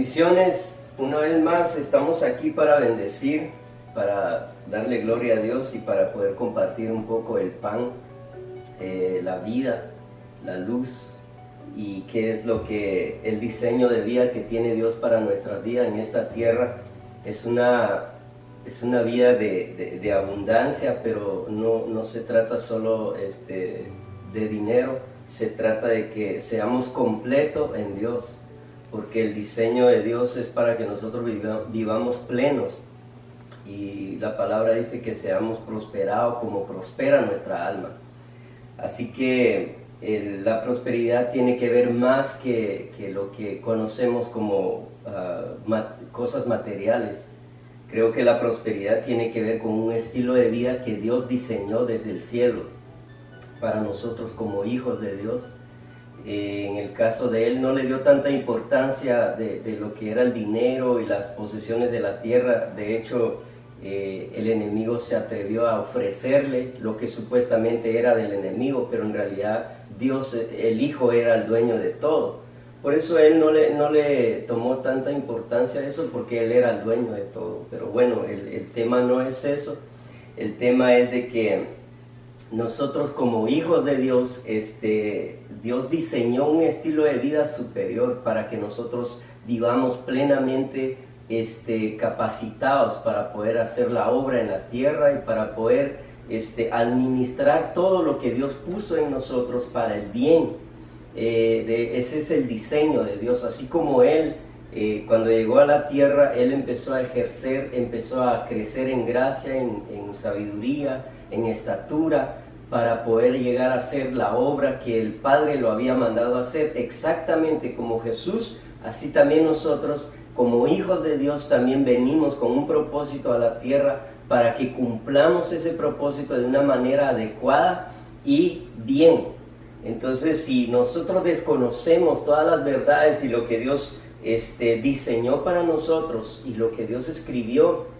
Bendiciones, una vez más estamos aquí para bendecir, para darle gloria a Dios y para poder compartir un poco el pan, la vida, la luz y qué es lo que el diseño de vida que tiene Dios para nuestra vida en esta tierra. Es una vida de abundancia, pero no se trata solo de dinero, se trata de que seamos completos en Dios, porque el diseño de Dios es para que nosotros vivamos plenos, y la palabra dice que seamos prosperados como prospera nuestra alma. Así que la prosperidad tiene que ver más que lo que conocemos como cosas materiales. Creo que la prosperidad tiene que ver con un estilo de vida que Dios diseñó desde el cielo para nosotros como hijos de Dios. En el caso de él no le dio tanta importancia de lo que era el dinero y las posesiones de la tierra. De hecho, el enemigo se atrevió a ofrecerle lo que supuestamente era del enemigo, pero en realidad Dios, el Hijo, era el dueño de todo. Por eso él no le tomó tanta importancia a eso, porque él era el dueño de todo. Pero bueno, el tema no es eso. El tema es de que nosotros como hijos de Dios, Dios diseñó un estilo de vida superior para que nosotros vivamos plenamente capacitados para poder hacer la obra en la tierra y para poder administrar todo lo que Dios puso en nosotros para el bien. Ese es el diseño de Dios. Así como Él, cuando llegó a la tierra, Él empezó a ejercer, empezó a crecer en gracia, en sabiduría, en estatura, para poder llegar a hacer la obra que el Padre lo había mandado a hacer. Exactamente como Jesús, así también nosotros, como hijos de Dios, también venimos con un propósito a la tierra para que cumplamos ese propósito de una manera adecuada y bien. Entonces, si nosotros desconocemos todas las verdades y lo que Dios diseñó para nosotros y lo que Dios escribió,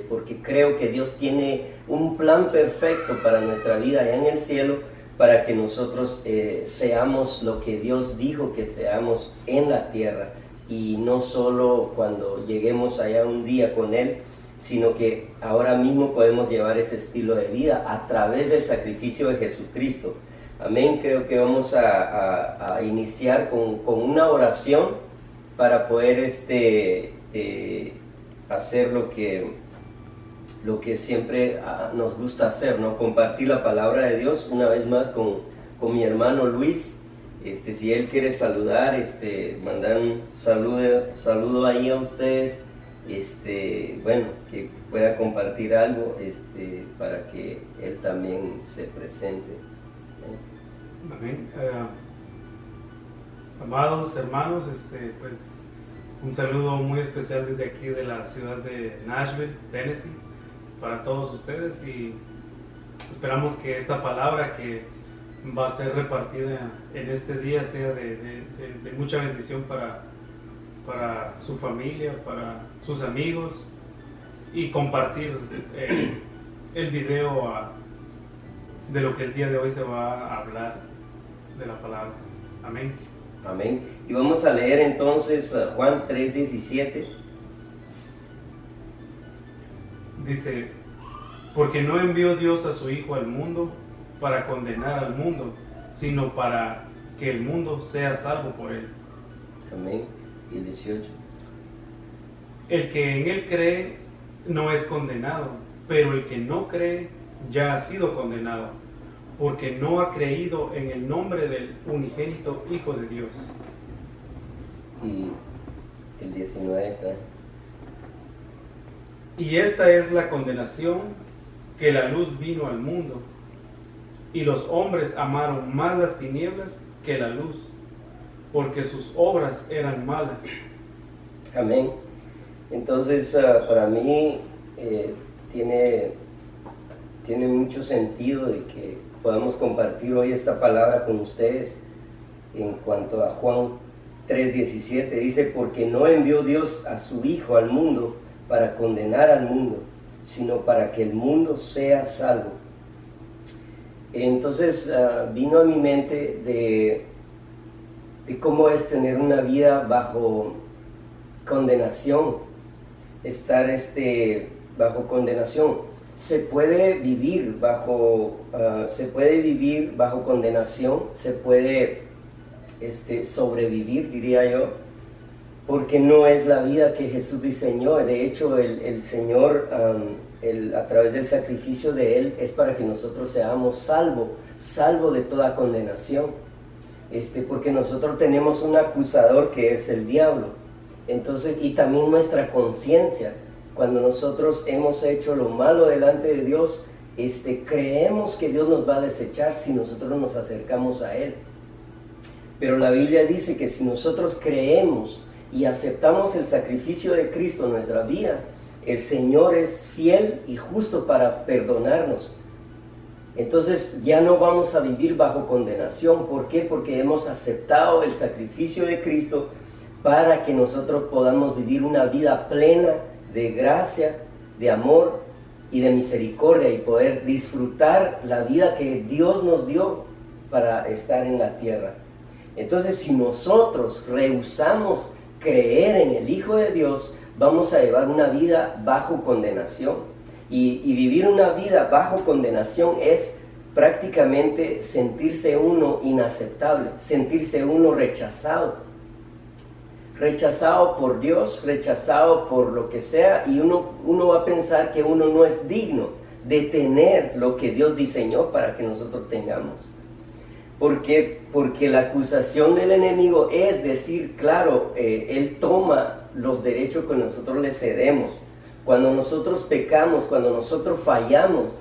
porque creo que Dios tiene un plan perfecto para nuestra vida allá en el cielo, para que nosotros seamos lo que Dios dijo que seamos en la tierra, y no solo cuando lleguemos allá un día con Él, sino que ahora mismo podemos llevar ese estilo de vida a través del sacrificio de Jesucristo. Amén. Creo que vamos a iniciar con una oración para poder hacer lo que siempre nos gusta hacer, ¿no? Compartir la palabra de Dios una vez más con mi hermano Luis. Si él quiere saludar, mandar un saludo ahí a ustedes, bueno, que pueda compartir algo, para que él también se presente. Amén. Amados hermanos, pues un saludo muy especial desde aquí de la ciudad de Nashville, Tennessee, para todos ustedes, y esperamos que esta palabra que va a ser repartida en este día sea de mucha bendición para su familia, para sus amigos, y compartir el video de lo que el día de hoy se va a hablar de la palabra. Amén. Amén. Y vamos a leer entonces Juan 3:17. Dice: porque no envió Dios a su Hijo al mundo para condenar al mundo, sino para que el mundo sea salvo por él. Amén. Y el 18. El que en él cree no es condenado, pero el que no cree ya ha sido condenado, porque no ha creído en el nombre del unigénito Hijo de Dios. Y el 19 está. Y esta es la condenación, que la luz vino al mundo, y los hombres amaron más las tinieblas que la luz, porque sus obras eran malas. Amén. Entonces, para mí tiene mucho sentido de que podamos compartir hoy esta palabra con ustedes en cuanto a Juan 3:17. Dice: porque no envió Dios a su Hijo al mundo para condenar al mundo, sino para que el mundo sea salvo. Entonces vino a mi mente de cómo es tener una vida bajo condenación, estar bajo condenación. Se puede vivir bajo condenación, se puede sobrevivir, diría yo, porque no es la vida que Jesús diseñó. De hecho, el Señor, a través del sacrificio de Él, es para que nosotros seamos salvos de toda condenación, porque nosotros tenemos un acusador que es el diablo. Entonces, y también nuestra conciencia. Cuando nosotros hemos hecho lo malo delante de Dios, creemos que Dios nos va a desechar si nosotros nos acercamos a Él. Pero la Biblia dice que si nosotros creemos y aceptamos el sacrificio de Cristo en nuestra vida, el Señor es fiel y justo para perdonarnos. Entonces ya no vamos a vivir bajo condenación. ¿Por qué? Porque hemos aceptado el sacrificio de Cristo para que nosotros podamos vivir una vida plena de gracia, de amor y de misericordia, y poder disfrutar la vida que Dios nos dio para estar en la tierra. Entonces, si nosotros rehusamos creer en el Hijo de Dios, vamos a llevar una vida bajo condenación. Y vivir una vida bajo condenación es prácticamente sentirse uno inaceptable, sentirse uno rechazado por Dios, rechazado por lo que sea, y uno va a pensar que uno no es digno de tener lo que Dios diseñó para que nosotros tengamos. Porque la acusación del enemigo es decir, claro, él toma los derechos que nosotros le cedemos. Cuando nosotros pecamos, cuando nosotros fallamos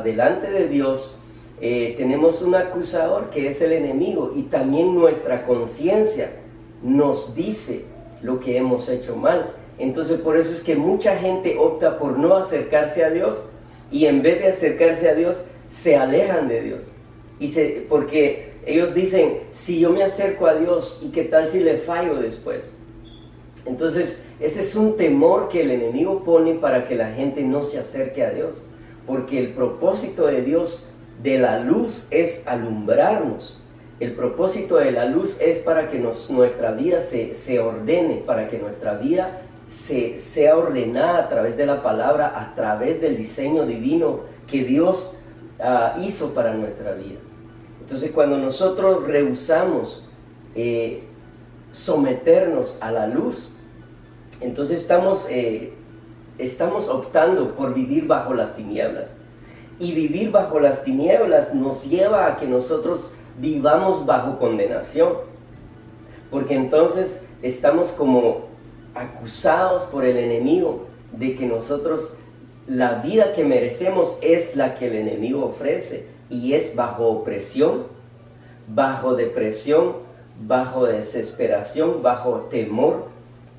delante de Dios, tenemos un acusador que es el enemigo, y también nuestra conciencia nos dice lo que hemos hecho mal. Entonces por eso es que mucha gente opta por no acercarse a Dios, y en vez de acercarse a Dios se alejan de Dios, porque ellos dicen, si yo me acerco a Dios, ¿y qué tal si le fallo después? Entonces ese es un temor que el enemigo pone para que la gente no se acerque a Dios, porque el propósito de Dios, de la luz, es alumbrarnos. El propósito de la luz es para que nuestra vida se ordene, para que nuestra vida sea ordenada a través de la palabra, a través del diseño divino que Dios hizo para nuestra vida. Entonces, cuando nosotros rehusamos someternos a la luz, entonces estamos optando por vivir bajo las tinieblas. Y vivir bajo las tinieblas nos lleva a que nosotros vivamos bajo condenación, porque entonces estamos como acusados por el enemigo de que nosotros, la vida que merecemos es la que el enemigo ofrece, y es bajo opresión, bajo depresión, bajo desesperación, bajo temor,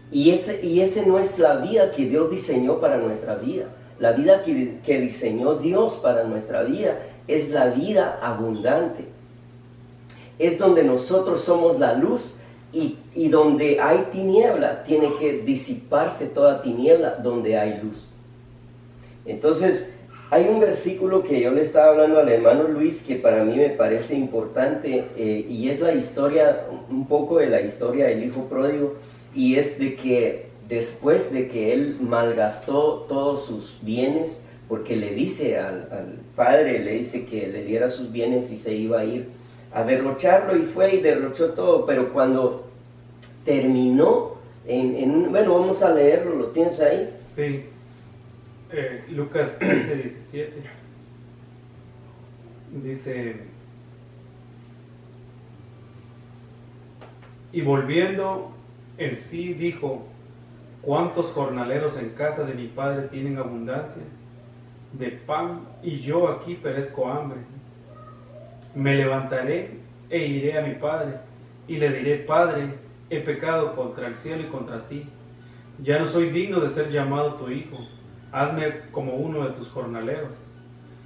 y ese no es la vida que Dios diseñó para nuestra vida. La vida que diseñó Dios para nuestra vida es la vida abundante. Es donde nosotros somos la luz, y donde hay tiniebla, tiene que disiparse toda tiniebla donde hay luz. Entonces, hay un versículo que yo le estaba hablando al hermano Luis que para mí me parece importante, y es la historia, un poco de la historia del hijo pródigo, y es de que después de que él malgastó todos sus bienes, porque le dice al padre, le dice que le diera sus bienes y se iba a ir a derrocharlo, y fue y derrochó todo. Pero cuando terminó, bueno, vamos a leerlo, ¿lo tienes ahí? Sí, Lucas 15, 17, dice, y volviendo en sí dijo, ¿cuántos jornaleros en casa de mi padre tienen abundancia de pan, y yo aquí perezco hambre? Me levantaré e iré a mi padre, y le diré, Padre, he pecado contra el cielo y contra ti. Ya no soy digno de ser llamado tu hijo. Hazme como uno de tus jornaleros.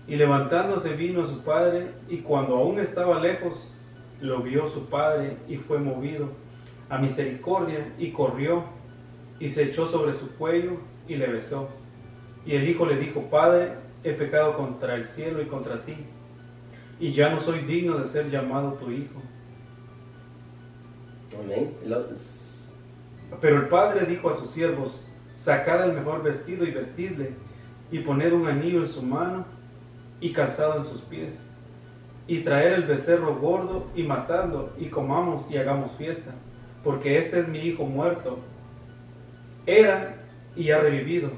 Y levantándose vino a su padre, y cuando aún estaba lejos, lo vio su padre, y fue movido a misericordia, y corrió, y se echó sobre su cuello, y le besó. Y el hijo le dijo, Padre, he pecado contra el cielo y contra ti, y ya no soy digno de ser llamado tu hijo. Amén. Pero el padre dijo a sus siervos: sacad el mejor vestido y vestidle, y poned un anillo en su mano y calzado en sus pies, y traer el becerro gordo y matadlo, y comamos y hagamos fiesta, porque este es mi hijo muerto. Era y ha revivido,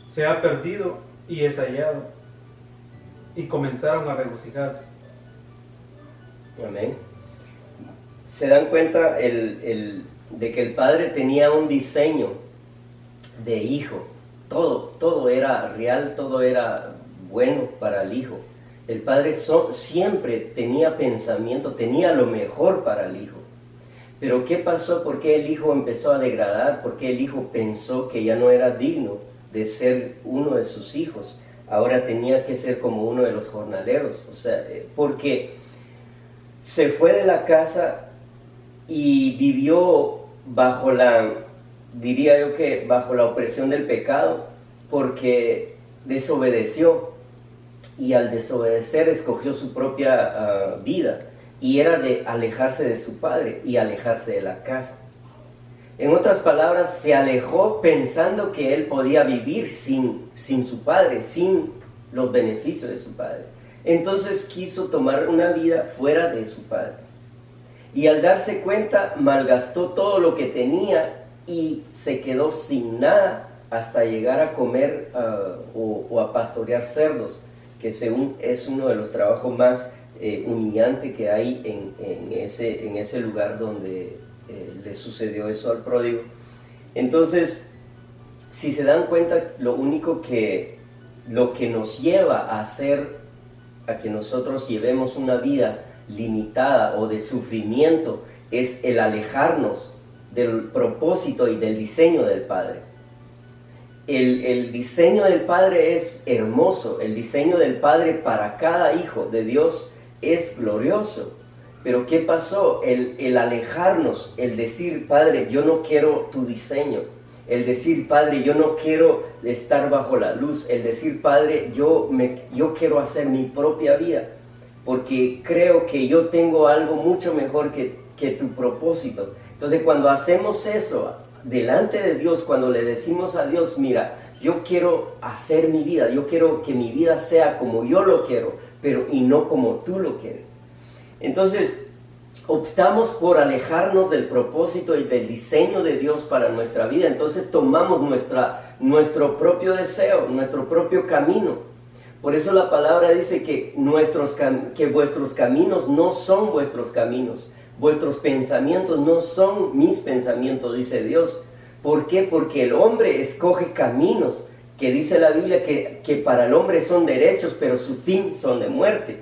se ha perdido y es hallado. Y comenzaron a regocijarse. Amén. Se dan cuenta de que el padre tenía un diseño de hijo. Todo era real, todo era bueno para el hijo. El padre siempre tenía pensamiento, tenía lo mejor para el hijo. Pero ¿qué pasó? ¿Por qué el hijo empezó a degradar? ¿Por qué el hijo pensó que ya no era digno de ser uno de sus hijos? Ahora tenía que ser como uno de los jornaleros. O sea, porque se fue de la casa y vivió bajo diría yo que bajo la opresión del pecado, porque desobedeció, y al desobedecer escogió su propia vida, y era de alejarse de su padre y alejarse de la casa. En otras palabras, se alejó pensando que él podía vivir sin su padre, sin los beneficios de su padre. Entonces quiso tomar una vida fuera de su padre. Y al darse cuenta, malgastó todo lo que tenía y se quedó sin nada hasta llegar a comer o a pastorear cerdos, que según es uno de los trabajos más humillantes que hay en ese lugar donde le sucedió eso al pródigo. Entonces, si se dan cuenta, lo que nos lleva a que nosotros llevemos una vida limitada o de sufrimiento es el alejarnos del propósito y del diseño del Padre. El diseño del Padre es hermoso, el diseño del Padre para cada hijo de Dios es glorioso. Pero ¿qué pasó? El alejarnos, el decir: Padre, yo no quiero tu diseño. El decir: Padre, yo no quiero estar bajo la luz. El decir: Padre, yo quiero hacer mi propia vida, porque creo que yo tengo algo mucho mejor que tu propósito. Entonces, cuando hacemos eso delante de Dios, cuando le decimos a Dios: mira, yo quiero hacer mi vida, yo quiero que mi vida sea como yo lo quiero, y no como tú lo quieres. Entonces, optamos por alejarnos del propósito y del diseño de Dios para nuestra vida. Entonces tomamos nuestro propio deseo, nuestro propio camino. Por eso la palabra dice que vuestros caminos no son vuestros caminos, vuestros pensamientos no son mis pensamientos, dice Dios. ¿Por qué? Porque el hombre escoge caminos que dice la Biblia que para el hombre son derechos, pero su fin son de muerte.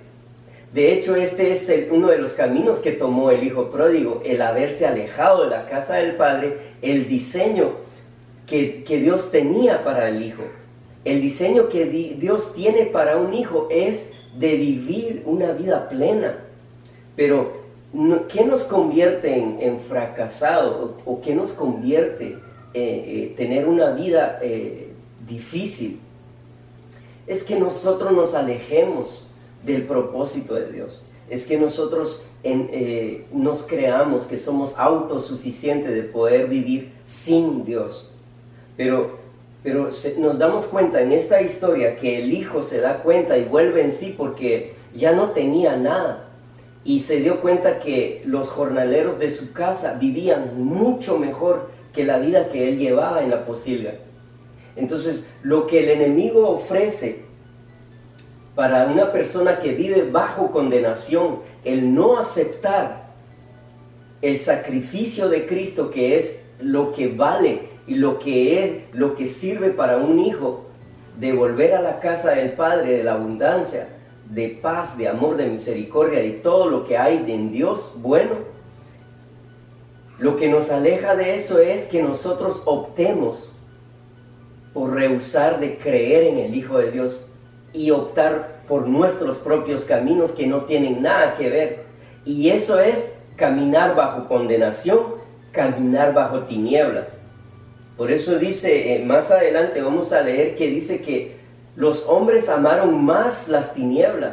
De hecho, este es uno de los caminos que tomó el hijo pródigo, el haberse alejado de la casa del padre, el diseño que Dios tenía para el hijo. El diseño que Dios tiene para un hijo es de vivir una vida plena. Pero, ¿qué nos convierte en fracasado? ¿O qué nos convierte en tener una vida difícil? Es que nosotros nos alejemos del propósito de Dios. Es que nosotros nos creamos que somos autosuficientes de poder vivir sin Dios. Pero nos damos cuenta en esta historia que el hijo se da cuenta y vuelve en sí porque ya no tenía nada. Y se dio cuenta que los jornaleros de su casa vivían mucho mejor que la vida que él llevaba en la posilga. Entonces, lo que el enemigo ofrece para una persona que vive bajo condenación, el no aceptar el sacrificio de Cristo, que es lo que vale y lo que sirve para un hijo, de volver a la casa del Padre, de la abundancia, de paz, de amor, de misericordia y todo lo que hay en Dios bueno. Lo que nos aleja de eso es que nosotros optemos por rehusar de creer en el Hijo de Dios y optar por nuestros propios caminos que no tienen nada que ver. Y eso es caminar bajo condenación, caminar bajo tinieblas. Por eso dice, más adelante vamos a leer que dice que los hombres amaron más las tinieblas